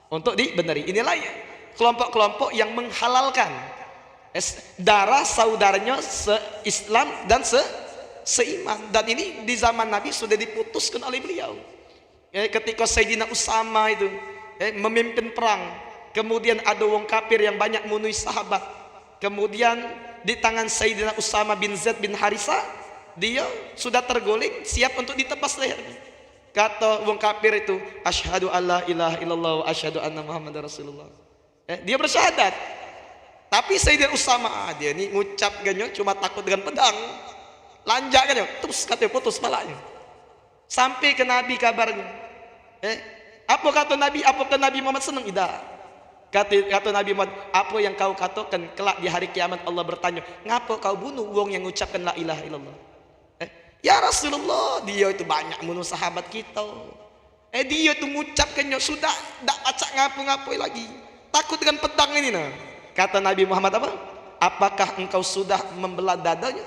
untuk dibeneri. Inilah kelompok-kelompok yang menghalalkan darah saudaranya se-Islam dan seiman. Dan ini di zaman Nabi sudah diputuskan oleh beliau. Ketika Sayyidina Usama itu memimpin perang, kemudian ada wong kafir yang banyak membunuh sahabat, kemudian di tangan Sayyidina Usama bin Zaid bin Harithah, dia sudah terguling siap untuk ditebas lehernya. kata wong kafir itu asyhadu alla ilaha illallah wa asyhadu anna muhammadar rasulullah. Dia bersyahadat. Tapi Sayyidina Usama dia ini ngucap ganyo cuma takut dengan pedang. Lanjak ganyo, terus katanya putus malahnya. Sampai ke Nabi kabarnya. Apa kata Nabi Muhammad senang? Tidak. Kata Nabi Muhammad, apa yang kau katakan kelak di hari kiamat Allah bertanya, ngapa kau bunuh wong yang mengucapkan la ilaha illallah? Ya Rasulullah, dia itu banyak bunuh sahabat kita. Dia itu mengucapkannya sudah tak acak ngapu-ngapu lagi. Takut dengan pedang ini nah. Kata Nabi Muhammad apa? Apakah engkau sudah membelah dadanya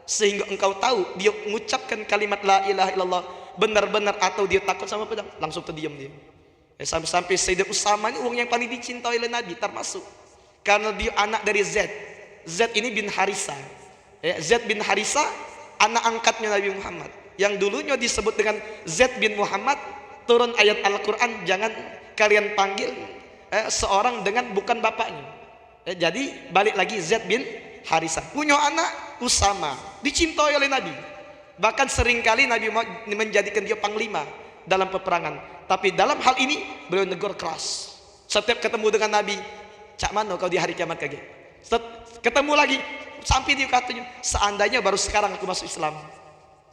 sehingga engkau tahu dia mengucapkan kalimat la ilaha illallah benar-benar atau dia takut sama pedang? Langsung terdiam dia. Sampai Sayyidina Usama ini orang yang paling dicintai oleh Nabi termasuk karena dia anak dari Zaid. Zaid ini bin Harisa. Zaid bin Harisa anak angkatnya Nabi Muhammad yang dulunya disebut dengan Zaid bin Muhammad. Turun ayat Al-Quran, jangan kalian panggil seorang dengan bukan bapaknya. Jadi balik lagi Zaid bin Harisa punya anak Usama, dicintai oleh Nabi. Bahkan seringkali Nabi menjadikan dia panglima dalam peperangan. Tapi dalam hal ini beliau negur keras. Setiap ketemu dengan Nabi, cak mana kau di hari kiamat kaget? Ketemu lagi, sampai dia katanya, seandainya baru sekarang aku masuk Islam,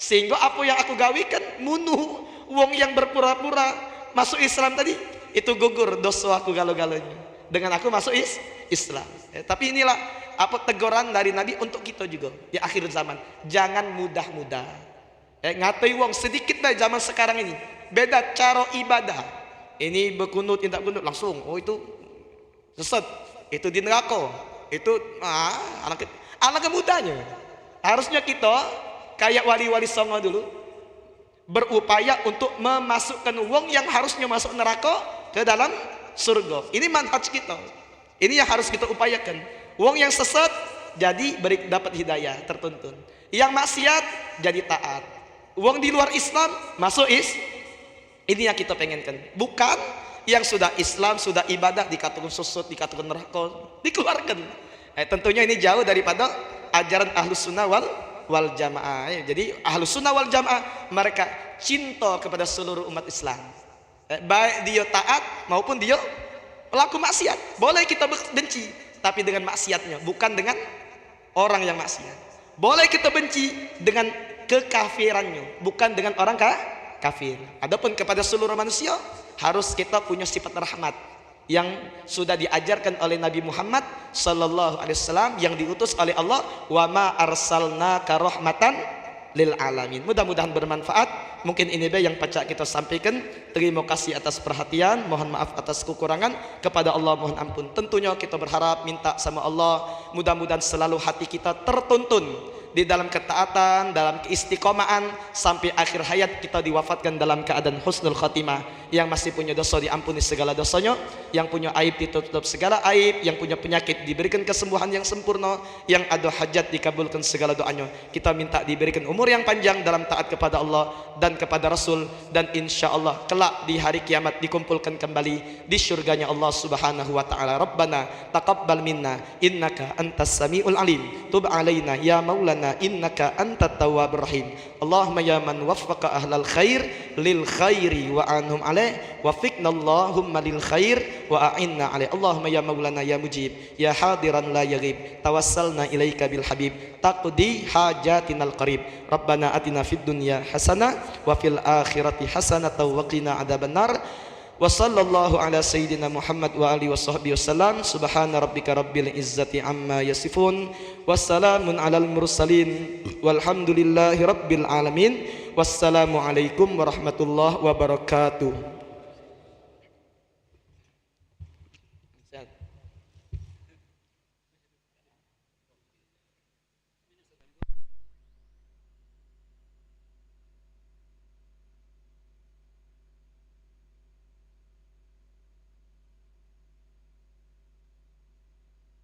sehingga apa yang aku gawikan munuh wong yang berpura-pura masuk Islam tadi, itu gugur dosa aku galo-galonya dengan aku masuk Islam. Tapi inilah apa teguran dari Nabi untuk kita juga di akhir zaman. Jangan mudah-mudah ngatai wong sedikit dari zaman sekarang ini. Beda cara ibadah. Ini berkunut, tidak kunut langsung. Oh itu sesat, itu di neraka, itu anak mudanya. Harusnya kita kayak wali-wali songo dulu berupaya untuk memasukkan wong yang harusnya masuk neraka ke dalam surga. Ini manhaj kita. Ini yang harus kita upayakan. Wong yang sesat jadi dapat hidayah, tertuntun. Yang maksiat jadi taat. Wong di luar Islam masuk ini yang kita pengenkan. Bukan yang sudah Islam, sudah ibadah dikatakan sesat, dikatakan neraka, dikeluarkan. Tentunya ini jauh daripada ajaran Ahlus Sunnah wal Jamaah. Jadi Ahlus Sunnah wal Jamaah mereka cinta kepada seluruh umat Islam. Baik dia taat maupun dia pelaku maksiat. Boleh kita benci, tapi dengan maksiatnya, bukan dengan orang yang maksiat. Boleh kita benci dengan kekafirannya, bukan dengan orang kafir. Adapun kepada seluruh manusia harus kita punya sifat rahmat yang sudah diajarkan oleh Nabi Muhammad sallallahu alaihi wasallam yang diutus oleh Allah, wa ma arsalnaka rahmatan lil alamin. Mudah-mudahan bermanfaat. Mungkin ini yang pacak kita sampaikan. Terima kasih atas perhatian, mohon maaf atas kekurangan, kepada Allah mohon ampun. Tentunya kita berharap minta sama Allah mudah-mudahan selalu hati kita tertuntun di dalam ketaatan, dalam keistiqomahan sampai akhir hayat kita diwafatkan dalam keadaan husnul khatimah. Yang masih punya dosa diampuni segala dosanya, yang punya aib ditutup segala aib, yang punya penyakit diberikan kesembuhan yang sempurna, yang ada hajat dikabulkan segala doanya. Kita minta diberikan umur yang panjang dalam taat kepada Allah dan kepada Rasul, dan insya Allah kelak di hari kiamat dikumpulkan kembali di syurganya Allah subhanahu wa ta'ala. Rabbana taqabbal minna innaka antas sami'ul alim, tub alaina ya maulana innaka antat tawwabur rahim. Allahumma ya man waffaqa ahlal khair lil khairi wa anhum alaih, wafiqna Allahumma lil khair wa a'inna alaih. Allahumma ya maulana ya mujib ya hadiran la yaghib, tawassalna ilaika bil habib taqdi hajatinal qarib. Rabbana atina fid dunya hasanah wa fil akhirati hasanah wa qina adzabannar. Wa sallallahu ala sayyidina Muhammad wa alihi washabbihi wasallam. Subhana rabbika rabbil izzati amma yasifun, wassalamun alal mursalin, walhamdulillahi rabbil alamin. Wassalamu alaikum warahmatullahi wabarakatuh.